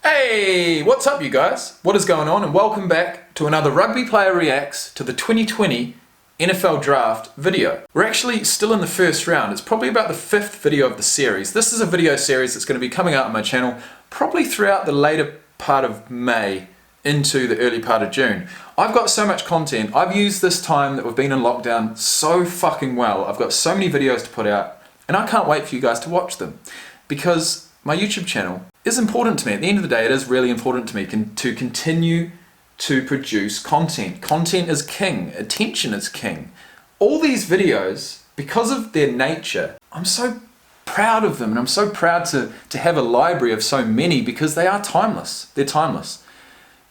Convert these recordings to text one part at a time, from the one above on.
Hey, what's up you guys? What is going on? And welcome back to another Rugby Player Reacts to the 2020 NFL Draft video. We're actually still in the first round. It's probably about the 5th video of the series. This is a video series that's going to be coming out on my channel probably throughout the later part of May into the early part of June. I've got so much content. I've used this time that we've been in lockdown so fucking well. I've got so many videos to put out and I can't wait for you guys to watch them because my YouTube channel is important to me. At the end of the day, it is really important to me to continue to produce content. Content is king. Attention is king. All these videos, because of their nature, I'm so proud of them and I'm so proud to have a library of so many because they are timeless. They're timeless.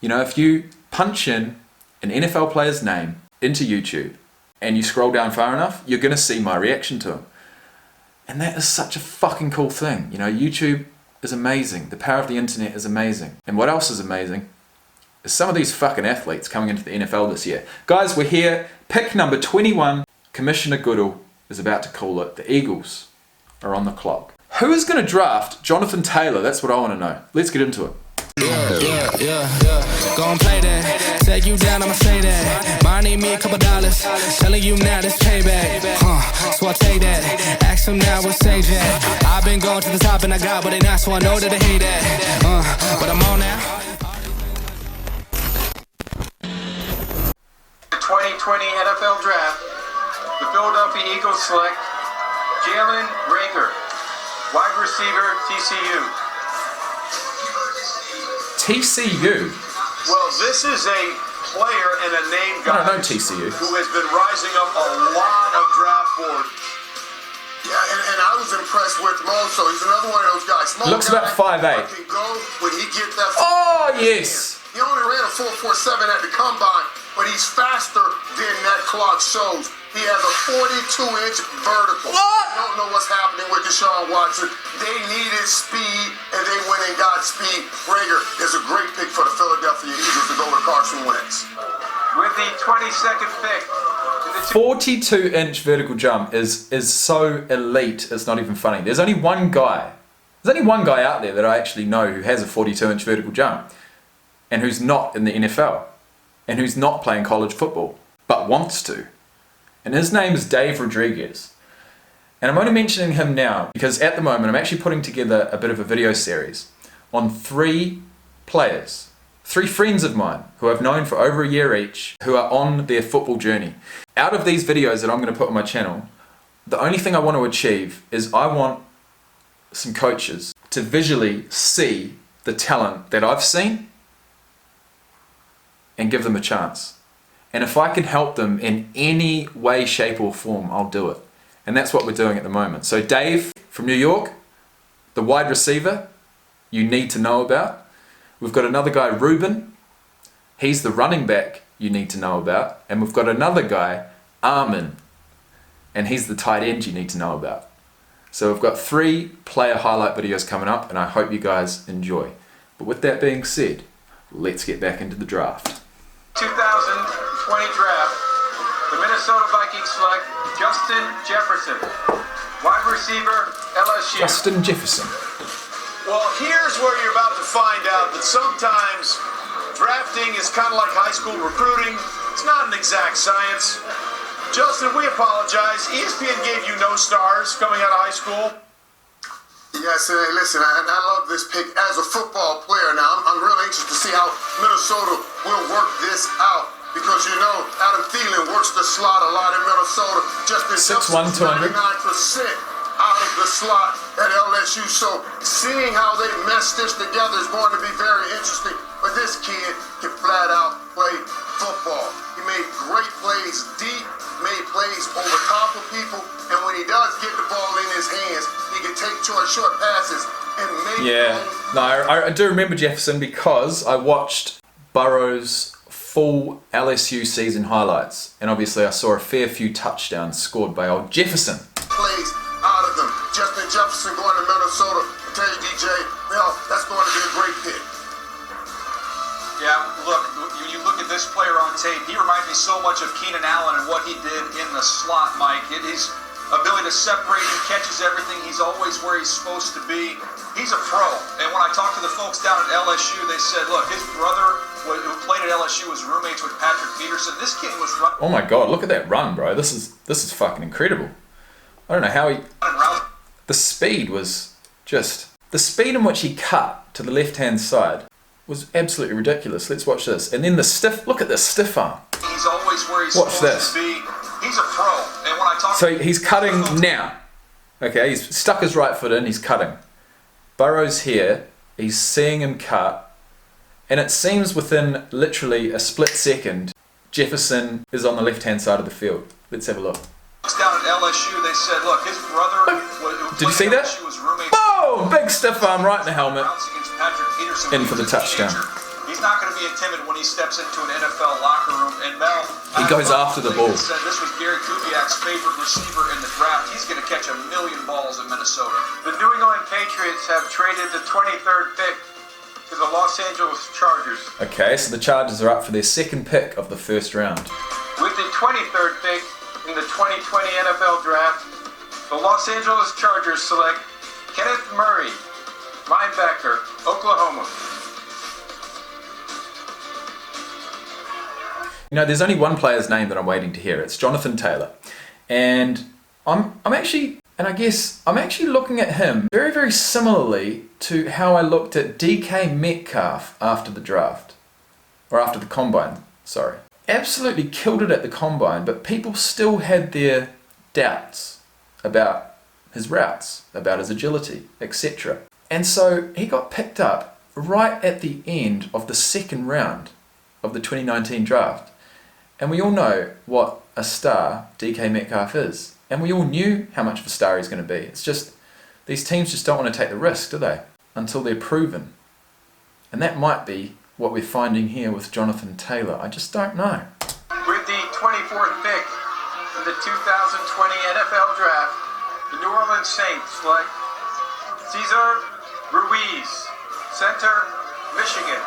You know, if you punch in an NFL player's name into YouTube and you scroll down far enough, you're going to see my reaction to him. And that is such a fucking cool thing. You know, YouTube is amazing. The power of the internet is amazing. And what else is amazing is some of these fucking athletes coming into the NFL this year. Guys, we're here. Pick number 21. Commissioner Goodall is about to call it. The Eagles are on the clock. Who is going to draft Jonathan Taylor? That's what I want to know. Let's get into it. Yeah. Go and play that. Take you down, I'ma say that. Mine need me a couple dollars. Telling you now this payback. So I take that. Ask them now what say that. I've been going to the top and I got what they not, so I know that they hate that. But I'm on now. The 2020 NFL Draft. The Philadelphia Eagles select Jalen Reagor, wide receiver, TCU. TCU? Well, this is a player and a name guy I don't know TCU. who has been rising up a lot of draft boards. Yeah, and I was impressed with him also. He's another one of those guys. Small Looks guy, about 5'8". Can go when he get that. Oh, yes. He only ran a 4.47 at the combine, but he's faster than that clock shows. He has a 42-inch vertical. What? I don't know what's happening with Deshaun Watson. They needed speed, and they went and got speed. Reagor is a great pick for the Philadelphia Eagles to go with Carson Wentz. With the 22nd pick. 42-inch vertical jump is so elite, it's not even funny. There's only one guy out there that I actually know who has a 42-inch vertical jump and who's not in the NFL and who's not playing college football, but wants to. And his name is Dave Rodriguez. And I'm only mentioning him now because at the moment I'm actually putting together a bit of a video series on 3 players, 3 friends of mine who I've known for over a year each, who are on their football journey. Out of these videos that I'm going to put on my channel, the only thing I want to achieve is I want some coaches to visually see the talent that I've seen and give them a chance. And if I can help them in any way, shape or form, I'll do it. And that's what we're doing at the moment. So Dave from New York, the wide receiver you need to know about. We've got another guy, Ruben. He's the running back you need to know about. And we've got another guy, Armin. And he's the tight end you need to know about. So we've got 3 player highlight videos coming up and I hope you guys enjoy. But with that being said, let's get back into the draft. 2020 draft. The Minnesota Vikings select Justin Jefferson, wide receiver, LSU. Justin Jefferson. Well, here's where you're about to find out that sometimes drafting is kind of like high school recruiting. It's not an exact science. Justin, we apologize. ESPN gave you no stars coming out of high school. Yes, and listen, I love this pick as a football player. Now, I'm really anxious to see how Minnesota will work this out because, you know, Adam Thielen works the slot a lot in Minnesota. Justin Jefferson, 99% out of the slot at LSU. So seeing how they mesh this together is going to be very interesting. But this kid can flat out play football. He made great plays deep, made plays over top of people, and when he does get the ball in his hands, he can take short passes and make. Yeah, no, I do remember Jefferson because I watched Burrow's full LSU season highlights, and obviously I saw a fair few touchdowns scored by old Jefferson. Plays out of them. Justin Jefferson going to Minnesota. I tell you, DJ, well, that's going to be a great pick. Yeah, look, you look at this player on tape, he reminds me so much of Keenan Allen and what he did in the slot, Mike. His ability to separate, he catches everything, he's always where he's supposed to be. He's a pro. And when I talked to the folks down at LSU, they said, look, his brother who played at LSU was roommates with Patrick Peterson. This kid was running. Oh my God, look at that run, bro. This is fucking incredible. I don't know how he... The speed was just... The speed in which he cut to the left-hand side was absolutely ridiculous. Let's watch this. And then the stiff... Look at this stiff arm. He's always where he's Watch supposed this. to be. He's a pro. And when I talk So he's cutting now. Okay, he's stuck his right foot in, he's cutting. Burrow's here, he's seeing him cut, and it seems within literally a split second, Jefferson is on the left-hand side of the field. Let's have a look. down at LSU, they said, look, his brother Did you see that? was roommates. Boom! Big stiff arm right in the helmet. Against Patrick Peterson, In for the touchdown. He's not going to be intimidated when he steps into an NFL locker room. And Mel, He goes after the ball. Said this was Gary Kubiak's favorite receiver in the draft. He's going to catch 1 million balls in Minnesota. The New England Patriots have traded the 23rd pick to the Los Angeles Chargers. Okay, so the Chargers are up for their second pick of the first round. With the 23rd pick in the 2020 NFL Draft, the Los Angeles Chargers select Kenneth Murray, linebacker, Oklahoma. You know, there's only one player's name that I'm waiting to hear. It's Jonathan Taylor. And I'm actually looking at him very, very similarly to how I looked at DK Metcalf after the draft. Or after the combine, sorry. Absolutely killed it at the combine, but people still had their doubts about his routes, about his agility, etc. And so he got picked up right at the end of the second round of the 2019 draft. And we all know what a star DK Metcalf is. And we all knew how much of a star he's going to be. It's just, these teams just don't want to take the risk, do they? Until they're proven. And that might be what we're finding here with Jonathan Taylor. I just don't know. With the 24th pick in the 2020 NFL Draft, the New Orleans Saints select Cesar Ruiz, center, Michigan.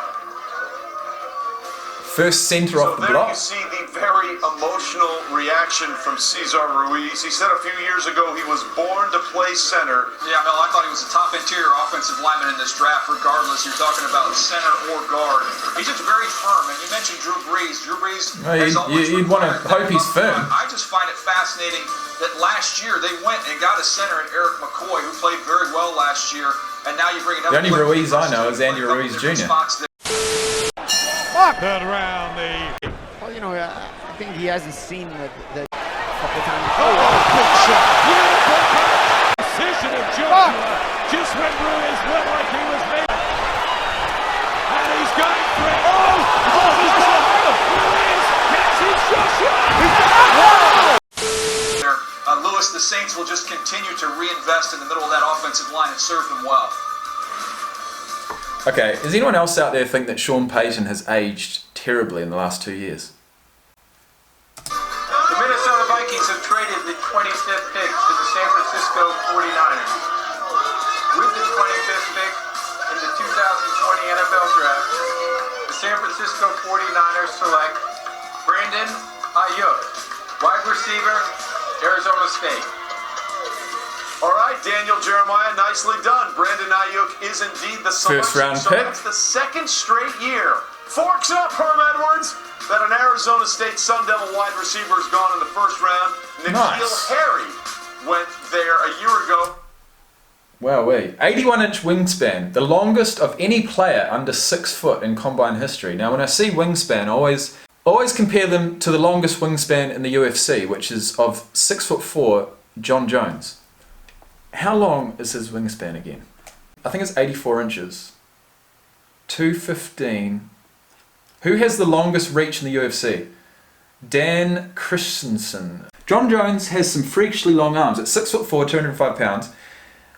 First center off the There block. you see the very emotional reaction from Cesar Ruiz. He said a few years ago he was born to play center. Yeah, Mel, I thought he was a top interior offensive lineman in this draft, regardless. You're talking about center or guard. He's just very firm. And you mentioned Drew Brees. Drew Brees has always You'd want to required hope he's firm. I just find it fascinating that last year they went and got a center in Eric McCoy, who played very well last year. And now you bring another. The only Ruiz I know is Andy Ruiz Jr. Third round, Well, you know, I think he hasn't seen the couple times. big shot. Beautiful precision of Joshua. Just when Ruiz went like he was made. And he's going for it. Ruiz catches Joshua. Lewis, the Saints will just continue to reinvest in the middle of that offensive line and serve them well. Okay, does anyone else out there think that Sean Payton has aged terribly in the last 2 years? The Minnesota Vikings have traded the 25th pick to the San Francisco 49ers. With the 25th pick in the 2020 NFL Draft, the San Francisco 49ers select Brandon Ayuk, wide receiver, Arizona State. All right, Daniel Jeremiah, nicely done. Brandon Ayuk is indeed the selection. First round so pick. That's the second straight year. Forks up, Herm Edwards, that an Arizona State Sun Devil wide receiver has gone in the first round. N'Keal Nice. Harry went there a year ago. Wowee. 81-inch wingspan, the longest of any player under 6 foot in combine history. Now, when I see wingspan, I always compare them to the longest wingspan in the UFC, which is of 6'4", John Jones. How long is his wingspan again? I think it's 84 inches. 215. Who has the longest reach in the UFC? Dan Christensen. John Jones has some freakishly long arms. At 6'4", 205 pounds.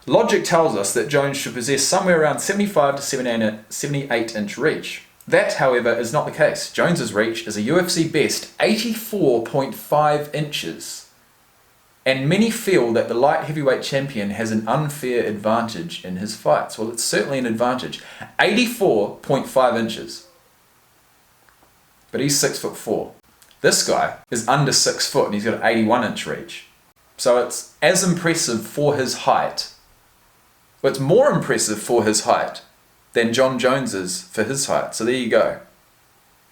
Logic tells us that Jones should possess somewhere around 75 to 78 inch reach. That, however, is not the case. Jones's reach is a UFC best 84.5 inches. And many feel that the light heavyweight champion has an unfair advantage in his fights. Well, it's certainly an advantage. 84.5 inches. But he's 6'4". This guy is under 6 foot and he's got an 81-inch reach. So it's as impressive for his height But it's more impressive for his height than John Jones is for his height. So there you go.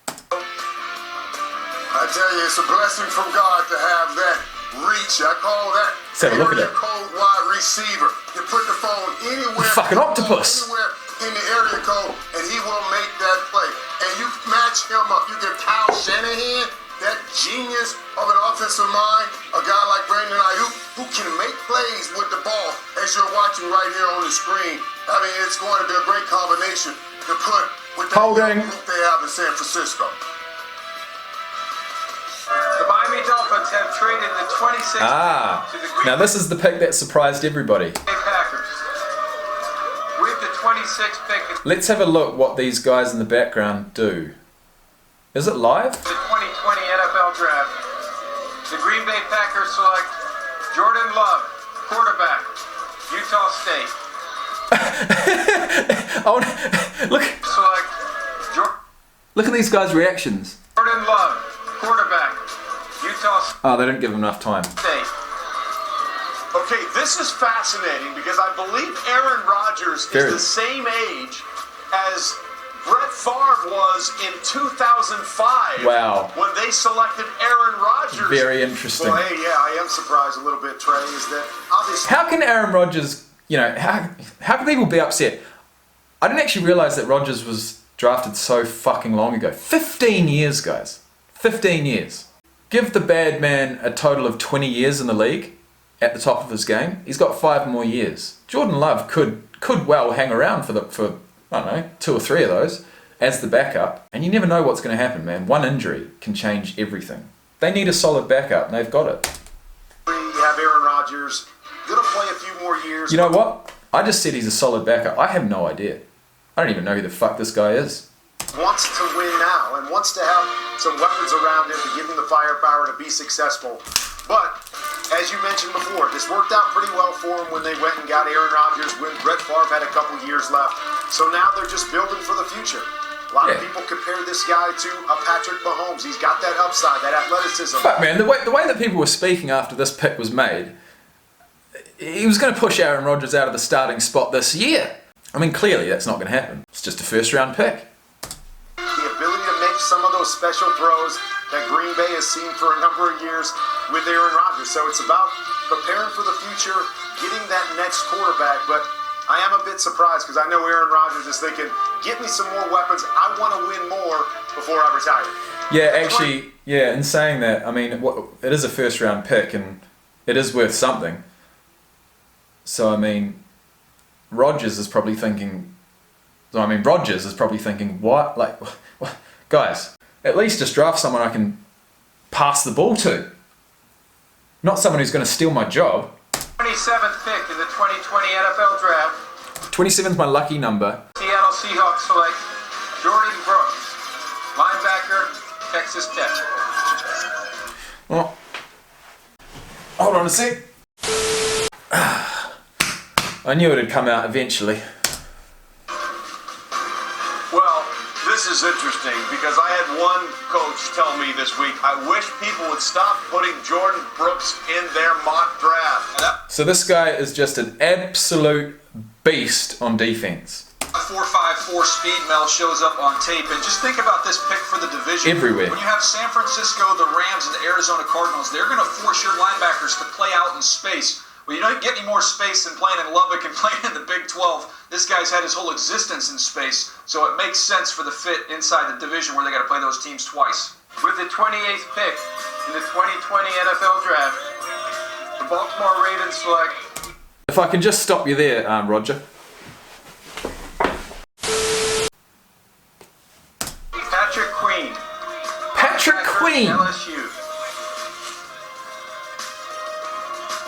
I tell you, it's a blessing from God to have that reach. I call that Let's have a look at it. code wide receiver. You put the phone anywhere. Fucking octopus. Anywhere in the area code, and he will make that play. And you match him up. You get Kyle Shanahan, that genius of an offensive mind, a guy like Brandon Ayuk, who can make plays with the ball, as you're watching right here on the screen. I mean, it's going to be a great combination to put with that Holding. group they have in San Francisco. The Miami Dolphins have traded the 26th to the Green Now this is the pick that surprised everybody. Bay Packers. With the 26th pick, Let's have a look what these guys in the background do. Is it live? the 2020 NFL Draft, the Green Bay Packers select Jordan Love, quarterback, Utah State. Oh, look! Select Look at these guys' reactions. Jordan Love, quarterback, Utah Oh, they didn't give him enough time. State. Okay, this is fascinating because I believe Aaron Rodgers Very. is the same age as Brett Favre was in 2005. Wow. When they selected Aaron Rodgers. Very interesting. Well, hey, yeah, I am surprised a little bit, Trey, is that obviously. How can Aaron Rodgers, how can people be upset? I didn't actually realize that Rodgers was drafted so fucking long ago. 15 years, guys. 15 years. Give the bad man a total of 20 years in the league at the top of his game. He's got 5 more years. Jordan Love could well hang around for I don't know, 2 or 3 of those as the backup. And you never know what's going to happen, man. One injury can change everything. They need a solid backup, and they've got it. You have Aaron Rodgers. Going to play a few more years. You know what? I just said he's a solid backup. I have no idea. I don't even know who the fuck this guy is. Wants to win now and wants to have some weapons around him to give him the firepower to be successful. But, as you mentioned before, this worked out pretty well for him when they went and got Aaron Rodgers when Brett Favre had a couple years left. So now they're just building for the future. A lot of people compare this guy to a Patrick Mahomes. He's got that upside, that athleticism. Fuck, man, the way that people were speaking after this pick was made, he was going to push Aaron Rodgers out of the starting spot this year. I mean, clearly that's not going to happen. It's just a first-round pick. The ability to make some of those special throws that Green Bay has seen for a number of years with Aaron Rodgers. So it's about preparing for the future, getting that next quarterback. But I am a bit surprised because I know Aaron Rodgers is thinking, get me some more weapons. I want to win more before I retire. Yeah, actually, yeah, in saying that, I mean, it is a first-round pick and it is worth something. So, I mean, Rodgers is probably thinking, what? Like, what? Guys, at least just draft someone I can pass the ball to. Not someone who's going to steal my job. 27th pick in the 2020 NFL Draft. 27's my lucky number. Seattle Seahawks select Jordan Brooks, linebacker, Texas Tech. Oh. Hold on a sec. I knew it had come out eventually. Well, this is interesting because I had one coach tell me this week, I wish people would stop putting Jordan Brooks in their mock draft. So this guy is just an absolute beast on defense. 4.54 speed Mel shows up on tape, and just think about this pick for the division. Everywhere. When you have San Francisco, the Rams, and the Arizona Cardinals, they're going to force your linebackers to play out in space. Well, you don't get any more space than playing in Lubbock and playing in the Big 12. This guy's had his whole existence in space, so it makes sense for the fit inside the division where they got to play those teams twice. With the 28th pick in the 2020 NFL Draft, the Baltimore Ravens select. If I can just stop you there, Roger. Patrick Queen. Patrick Queen! LSU.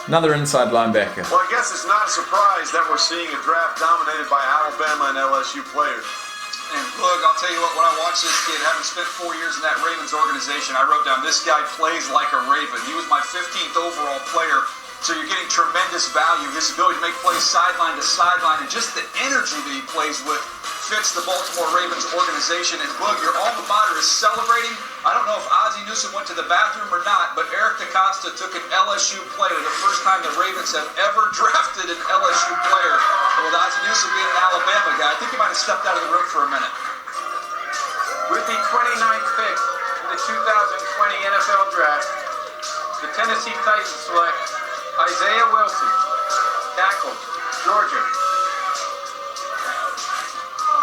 Another inside linebacker. Well, I guess it's not a surprise that we're seeing a draft dominated by Alabama and LSU players. And look, I'll tell you what, when I watched this kid, having spent 4 years in that Ravens organization, I wrote down, this guy plays like a Raven. He was my 15th overall player, so you're getting tremendous value. His ability to make plays sideline to sideline, and just the energy that he plays with fits the Baltimore Ravens organization. And Boog, your alma mater is celebrating. I don't know if Ozzie Newsome went to the bathroom or not, but Eric DaCosta took an LSU player, the first time the Ravens have ever drafted an LSU player. And with Ozzie Newsome being an Alabama guy, I think he might have stepped out of the room for a minute. With the 29th pick in the 2020 NFL Draft, the Tennessee Titans select Isaiah Wilson, tackle, Georgia.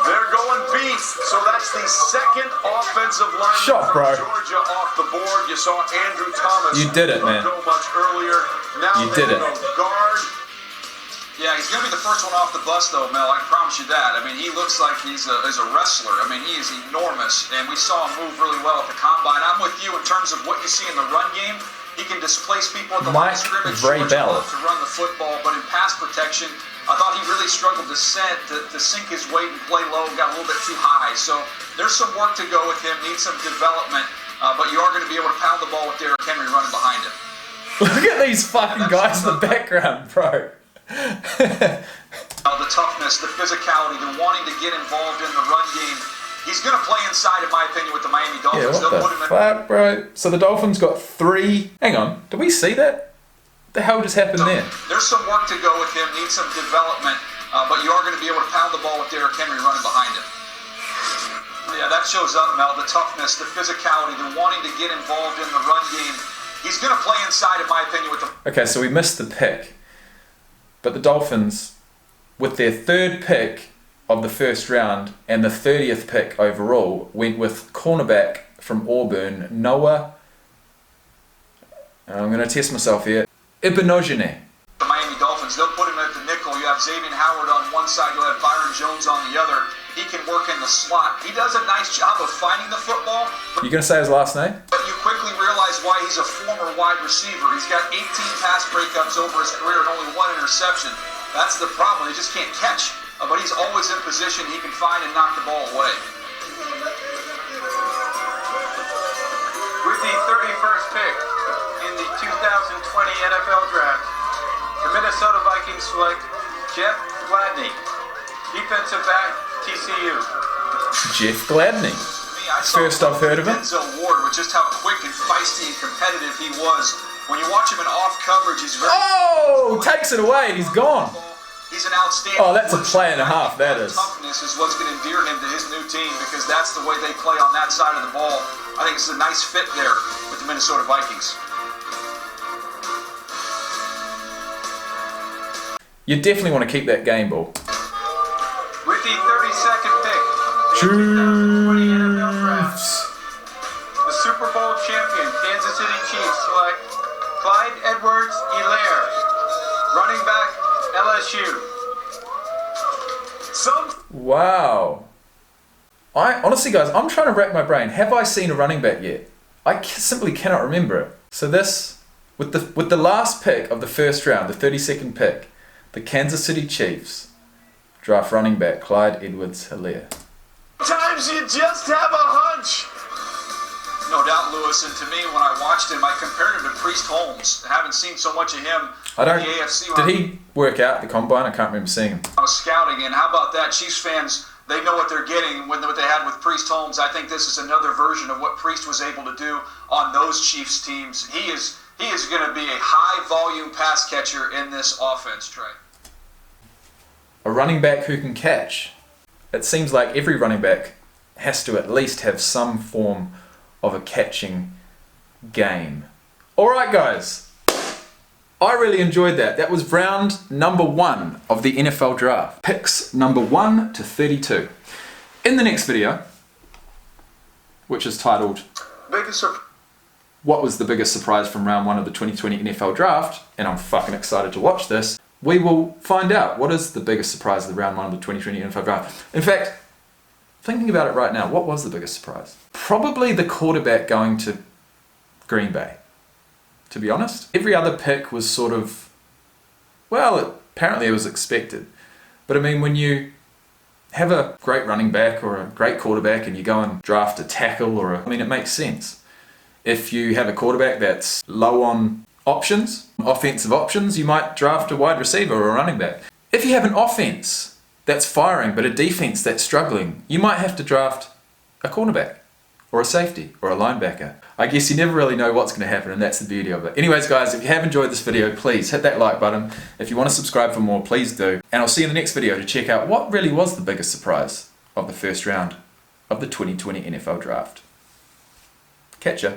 They're going beef, so that's the second offensive lineman Shot, bro. from Georgia off the board. You saw Andrew Thomas. You did it, man. Go much earlier. Now You did it. Guard. Yeah, he's going to be the first one off the bus, though, Mel. I promise you that. I mean, he looks like he's a wrestler. I mean, he is enormous, and we saw him move really well at the combine. I'm with you in terms of what you see in the run game. He can displace people at the line of scrimmage. Georgia loves to run the football, but in pass protection, I thought he really struggled to sink his weight and play low, got a little bit too high. So there's some work to go with him, needs some development, but you are going to be able to pound the ball with Derrick Henry running behind him. Look at these fucking guys in the background, bro. The toughness, the physicality, the wanting to get involved in the run game. He's going to play inside, in my opinion, with the Miami Dolphins. Yeah, what the fuck, bro? So the Dolphins got 3... Hang on, did we see that? What the hell just happened there? There's some work to go with him, needs some development, but you are going to be able to pound the ball with Derrick Henry running behind him. Yeah, that shows up, Mel, the toughness, the physicality, the wanting to get involved in the run game. He's going to play inside, in my opinion, with the... Okay, so we missed the pick. But the Dolphins, with their 3rd pick of the first round and the 30th pick overall, went with cornerback from Auburn, Noah... I'm going to test myself here. Ibenogene. The Miami Dolphins, they'll put him at the nickel. You have Xavier Howard on one side, you'll have Byron Jones on the other. He can work in the slot. He does a nice job of finding the football. You going to say his last name? But you quickly realize why he's a former wide receiver. He's got 18 pass breakups over his career and only 1 interception. That's the problem. He just can't catch. But he's always in position. He can find and knock the ball away. With the 31st pick in the 2020 NFL Draft, the Minnesota Vikings select Jeff Gladney, defensive back, TCU. Jeff Gladney. First I've heard of him. Denzel Ward, with just how quick and feisty and competitive he was. When you watch him in off coverage, he's very... Oh! Takes it away and he's gone. He's an outstanding... Oh, that's a play and a half, that is. Toughness is what's going to endear him to his new team, because that's the way they play on that side of the ball. I think it's a nice fit there with the Minnesota Vikings. You definitely want to keep that game ball. With the 32nd pick in the 2020 NFL Draft, the Super Bowl champion Kansas City Chiefs select Clyde Edwards-Helaire, running back, LSU. Wow. Honestly, guys, I'm trying to rack my brain. Have I seen a running back yet? I simply cannot remember it. So this, with the last pick of the first round, the 32nd pick, the Kansas City Chiefs draft running back Clyde Edwards-Helaire. Sometimes you just have a hunch. No doubt, Lewis. And to me, when I watched him, I compared him to Priest Holmes. I haven't seen so much of him in the AFC. Did he work out at the combine? I can't remember seeing him. I was scouting, and how about that? Chiefs fans, they know what they're getting with what they had with Priest Holmes. I think this is another version of what Priest was able to do on those Chiefs teams. He is going to be a high-volume pass catcher in this offense, Trey. A running back who can catch. It seems like every running back has to at least have some form of a catching game. Alright guys, I really enjoyed that. That was round number 1 of the NFL draft. Picks number 1 to 32. In the next video, which is titled What was the biggest surprise from round 1 of the 2020 NFL draft, and I'm fucking excited to watch this, we will find out what is the biggest surprise of the round 1 of the 2020 NFL draft. In fact, thinking about it right now, what was the biggest surprise? Probably the quarterback going to Green Bay, to be honest. Every other pick was sort of, well, apparently it was expected. But I mean, when you have a great running back or a great quarterback and you go and draft a tackle I mean, it makes sense. If you have a quarterback that's low on options, offensive options, you might draft a wide receiver or a running back. If you have an offense that's firing but a defense that's struggling, you might have to draft a cornerback or a safety or a linebacker. I guess you never really know what's going to happen, and that's the beauty of it. Anyways guys, if you have enjoyed this video, please hit that like button. If you want to subscribe for more, please do. And I'll see you in the next video to check out what really was the biggest surprise of the first round of the 2020 NFL Draft. Catch ya.